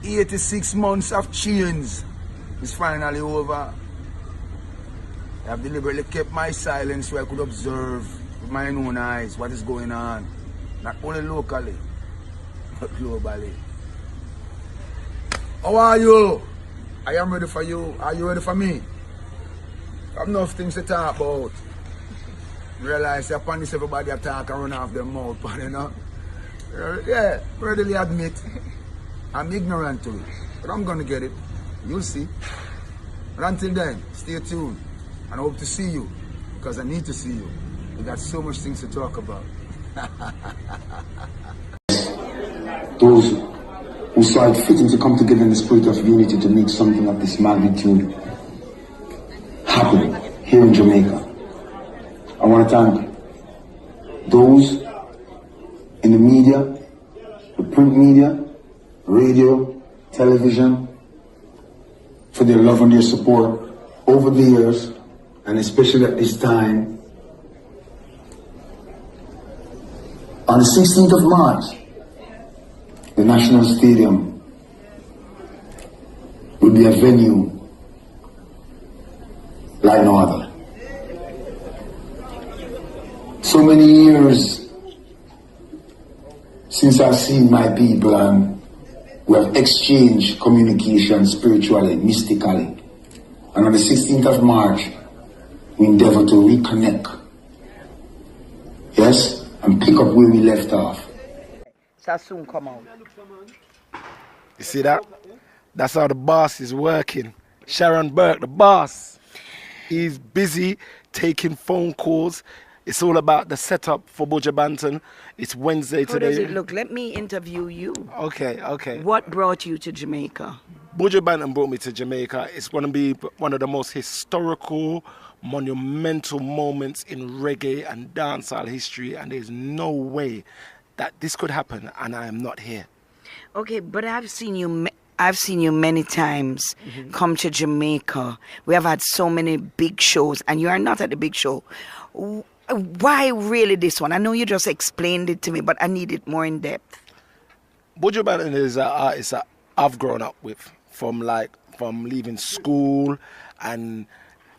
86 months of chains is finally over. I have deliberately kept my silence so I could observe with my own eyes what is going on, not only locally, but globally. How are you? I am ready for you. Are you ready for me? I have enough things to talk about. Realize upon this everybody attack and run off their mouth, you know? Yeah, readily admit I'm ignorant to it, but I'm gonna get it. You'll see. But until then, stay tuned. And I hope to see you, because I need to see you. We got so much things to talk about. Those who saw it fitting to come together in the spirit of unity to make something of this magnitude happen here in Jamaica. I want to thank those in the media, the print media, radio, television, for their love and their support over the years, and especially at this time. On the 16th of March, the National Stadium will be a venue like no other. So many years since I've seen my people, and we have exchanged communication spiritually, mystically. And on the 16th of March, we endeavor to reconnect. Yes? And pick up where we left off. So soon come out. You see that? That's how the boss is working. Sharon Burke, the boss. He's busy taking phone calls. It's all about the setup for Buju Banton. It's Wednesday today. How does it look? Let me interview you. Okay, okay. What brought you to Jamaica? Buju Banton brought me to Jamaica. It's going to be one of the most historical, monumental moments in reggae and dancehall history, and there's no way that this could happen and I am not here. Okay, but I've seen you many times come to Jamaica. We have had so many big shows, and you are not at the big show. Why really this one? I know you just explained it to me, but I need it more in depth. Buju Banton is an artist that I've grown up with from leaving school and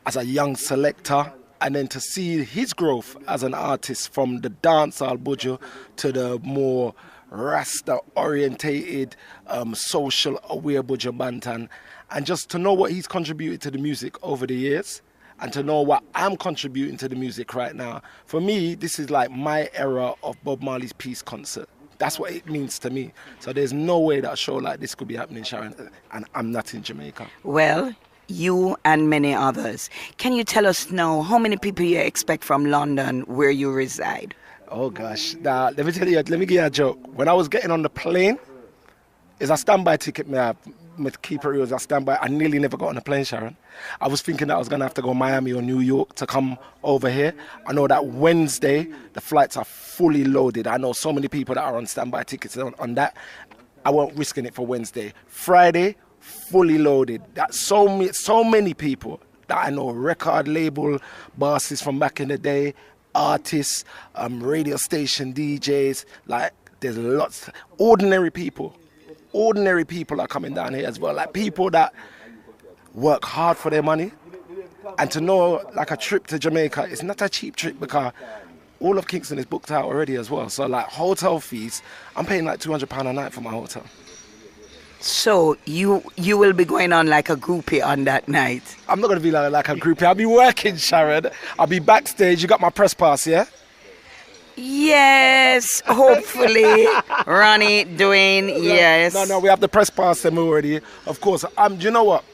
as a young selector, and then to see his growth as an artist from the dancehall Buju to the more Rasta-orientated, social aware Buju Banton, and just to know what he's contributed to the music over the years, and to know what I'm contributing to the music right now. For me, this is like my era of Bob Marley's Peace concert. That's what it means to me. So there's no way that a show like this could be happening, Sharon, and I'm not in Jamaica. Well, you and many others. Can you tell us now how many people you expect from London where you reside? Oh gosh, now let me give you a joke. When I was getting on the plane, it's a standby ticket me have. My keeper was a standby. I nearly never got on the plane, Sharon. I was thinking that I was going to have to go Miami or New York to come over here. I know that Wednesday, the flights are fully loaded. I know so many people that are on standby tickets on that. I won't risking it for Wednesday. Friday, fully loaded. That's so many people that I know, record label bosses from back in the day, artists, radio station DJs, like there's lots, ordinary people are coming down here as well, like people that work hard for their money. And to know like a trip to Jamaica is not a cheap trip, because all of Kingston is booked out already as well. So like hotel fees, I'm paying like £200 a night for my hotel. So you will be going on like a groupie on that night? I'm not going to be like a groupie. I'll be working, Sharon. I'll be backstage. You got my press pass, yeah? Yes, hopefully. Ronnie, Dwayne, yes. No, we have the press pass them already. Of course, you know what?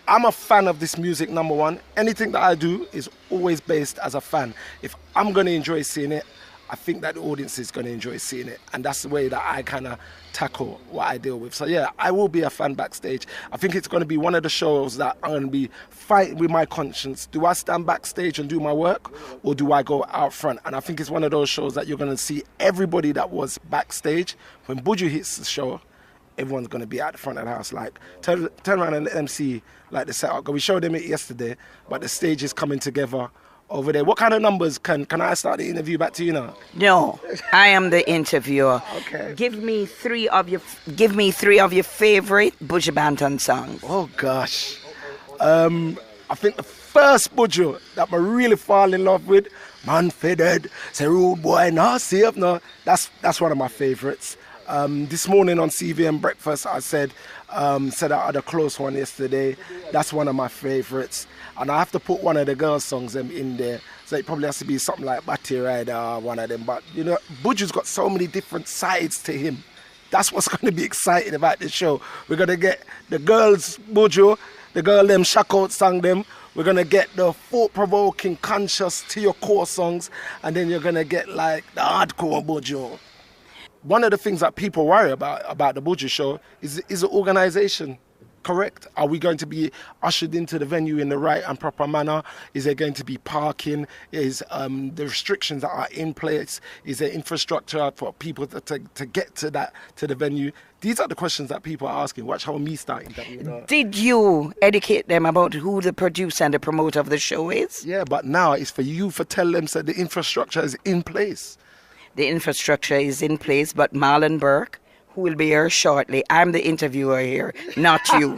I'm a fan of this music, number one. Anything that I do is always based as a fan. If I'm going to enjoy seeing it, I think that the audience is going to enjoy seeing it. And that's the way that I kind of tackle what I deal with. So yeah, I will be a fan backstage. I think it's going to be one of the shows that I'm going to be fighting with my conscience. Do I stand backstage and do my work, or do I go out front? And I think it's one of those shows that you're going to see everybody that was backstage. When Buju hits the show, everyone's going to be at the front of the house. Like, turn around and let them see like the setup. We showed them it yesterday, but the stage is coming together over there. What kind of numbers can I start the interview back to you now? No, I am the interviewer. Okay. Give me three of your favorite Buju Banton songs. Oh gosh. I think the first Buju that I really fall in love with, Man Feded, say rude boy, nah, safe, no. That's one of my favorites. This morning on CVM Breakfast, I said I had a close one yesterday. That's one of my favorites. And I have to put one of the girls' songs in there. So it probably has to be something like Batty Rider or one of them. But, you know, Buju's got so many different sides to him. That's what's going to be exciting about this show. We're going to get the girls' Buju, the girl them shock out song them. We're going to get the thought-provoking, conscious to your core songs. And then you're going to get like the hardcore Buju. One of the things that people worry about the Buju show is the organisation, correct? Are we going to be ushered into the venue in the right and proper manner? Is there going to be parking? Is the restrictions that are in place? Is there infrastructure for people to get to the venue? These are the questions that people are asking. Watch how me starting. Did you educate them about who the producer and the promoter of the show is? Yeah, but now it's for you to tell them that the infrastructure is in place. The infrastructure is in place, but Sharon Burke, who will be here shortly, I'm the interviewer here, not you.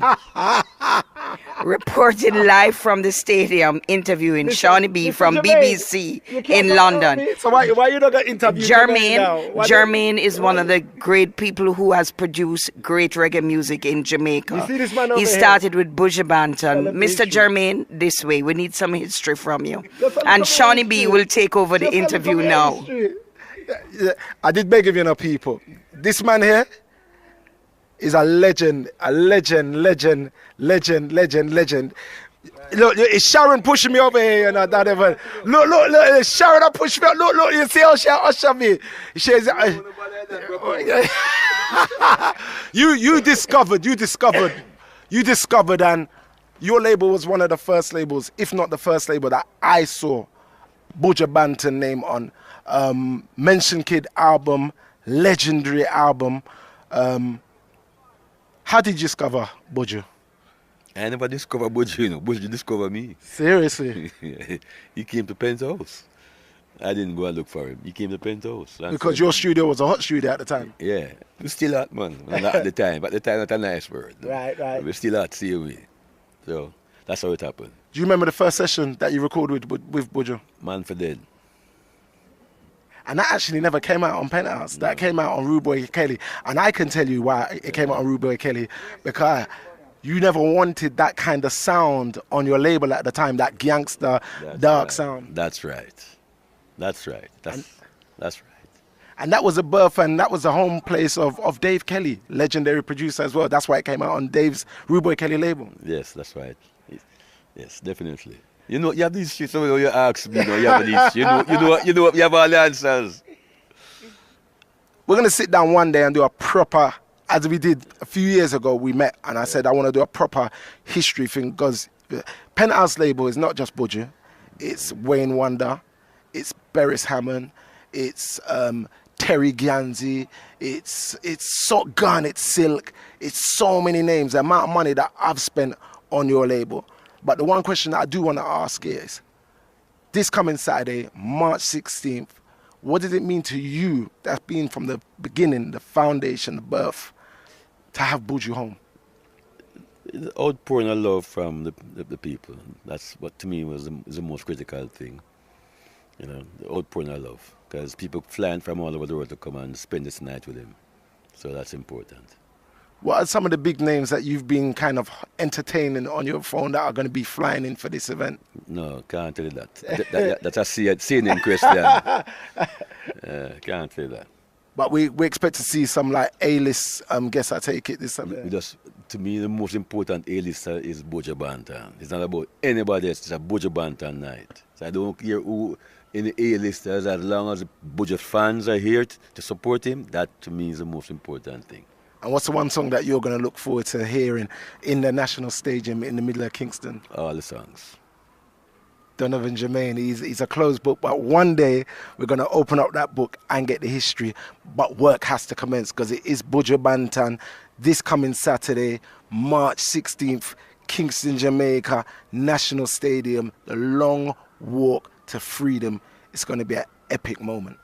Reporting live from the stadium, interviewing Shawnee B from BBC in London. So why you not got interviewed? Jermaine is one of the great people who has produced great reggae music in Jamaica. You see this man over He started with Buju Banton. Mr. Jermaine, this way. We need some history from you. And Shawnee B will take over the interview now. I did beg of you, people. This man here is a legend. Look, it's Sharon pushing me over here, you know, that even. Look, Sharon push me. Look, you see how she usher me. She's you discovered, and your label was one of the first labels, if not the first label that I saw Buju Banton name on. Mention Kid album, legendary album. How did you discover Buju? I never discovered Buju, you know. Buju discovered me. Seriously? He came to Penn's house. I didn't go and look for him. He came to Penn's house. Because your studio was a hot studio at the time. Yeah. It was still hot, man. Not at the time. At the time, not a nice word. Right. It was still hot, see me. So, that's how it happened. Do you remember the first session that you recorded with Buju? Man for Dead. And that actually never came out on Penthouse. That came out on Rude Boy Kelly. And I can tell you why it came out on Rude Boy Kelly. Because you never wanted that kind of sound on your label at the time, that gangster, dark sound. That's right. That's right. That's right. And that was a birth, and that was the home place of Dave Kelly, legendary producer as well. That's why it came out on Dave's Rude Boy Kelly label. Yes, that's right. Yes, definitely. You know, you have these shit, so you ask me, you have these, you have all the answers. We're going to sit down one day and do a proper, as we did a few years ago, we met, and I said I want to do a proper history thing, because Penthouse label is not just Buju, it's Wayne Wonder, it's Beres Hammond, it's Terry Gianzi, it's Shotgun, it's Silk, it's so many names, the amount of money that I've spent on your label. But the one question that I do want to ask is, this coming Saturday, March 16th, what does it mean to you, that's been from the beginning, the foundation, the birth, to have Buju home? The outpouring of love from the people. That's what to me was the most critical thing. You know, the outpouring of love. Because people flying from all over the world to come and spend this night with him. So that's important. What are some of the big names that you've been kind of entertaining on your phone that are going to be flying in for this event? No, can't tell you that. That's a Seani question. Can't tell you that. But we expect to see some like A-list guests, I take it, this time. To me, the most important A-lister is Buju Banton. It's not about anybody else. It's a Buju Banton night. So I don't care who in the A-listers, as long as the Buju fans are here to support him, that to me is the most important thing. And what's the one song that you're going to look forward to hearing in the National Stadium in the middle of Kingston? All the songs. Donovan Jermaine, he's a closed book, but one day we're going to open up that book and get the history. But work has to commence, because it is Buju Banton this coming Saturday, March 16th, Kingston, Jamaica, National Stadium, the Long Walk to freedom, it's going to be an epic moment.